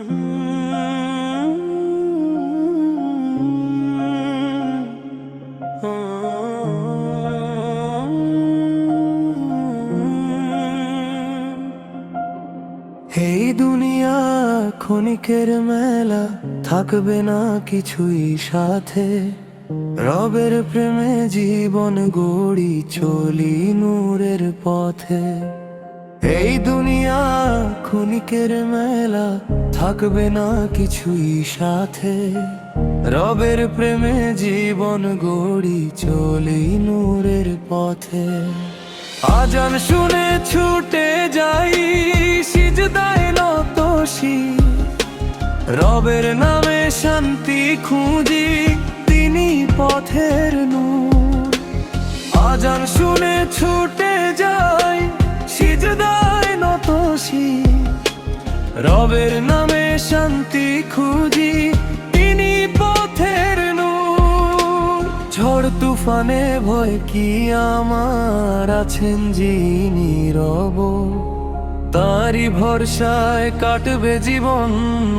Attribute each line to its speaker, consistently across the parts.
Speaker 1: এই দুনিয়া ক্ষণিকের মেলা, থাকবে না কিছুই সাথে। রবের প্রেমে জীবন গড়ি, চলি নূরের পথে। এই দুনিয়া ক্ষণিকের মেলা, থাকবে না কিছুই সাথে। রবের প্রেমে জীবন গড়ি, চলি নূরের পথে। আজান শুনে ছুটে যাই, সিজদায় নত শির। রবের নামে শান্তি খুঁজি, তিনি পথের নূর। আজান শুনে ছুটে যাই, সিজদায় নত শির। রবের নামে শান্তি খুঁজি, তিনি পথের নূর। ঝড় তুফানে ভয় কি আমার, আছেন যিনি রব। তারি ভরসায় কাটবে জীবন,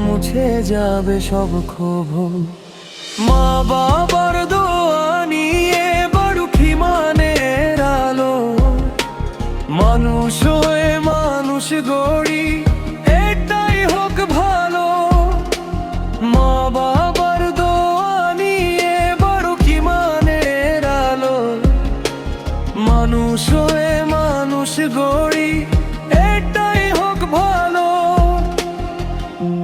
Speaker 1: মুছে যাবে সব ক্ষোভ। মা বাবার দোয়া নিয়ে বাড়ুকি মানের আলো। মানুষ হয়ে মানুষ গড়ি, এটাই হোক ভালো। মা বাবার দোয়া নিয়ে বাড়ুকি মানের আলো। মানুষ হয়ে মানুষ গড়ি, এটাই হোক ভালো।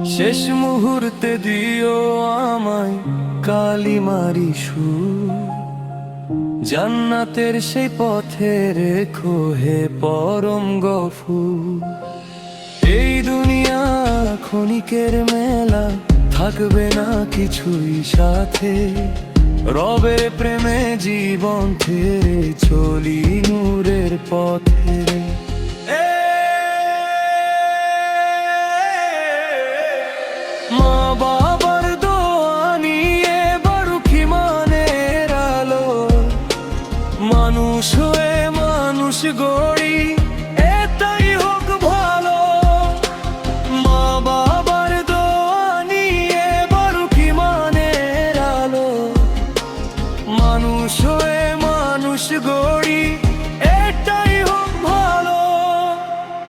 Speaker 1: শেষ মুহূর্তে দিও আমায় কালিমারি সুর। জান্নাতের সেই পথে রেখো হে পরম গফুর। এই দুনিয়া ক্ষণিকের মেলা, থাকবে না কিছুই সাথে। রবের প্রেমে জীবন ছেড়ে চলি নূরের পথে। মা বাবার দোয়া নিয়ে বাড়ুকি মানের আলো। মানুষ হয়ে মানুষ গড়ি।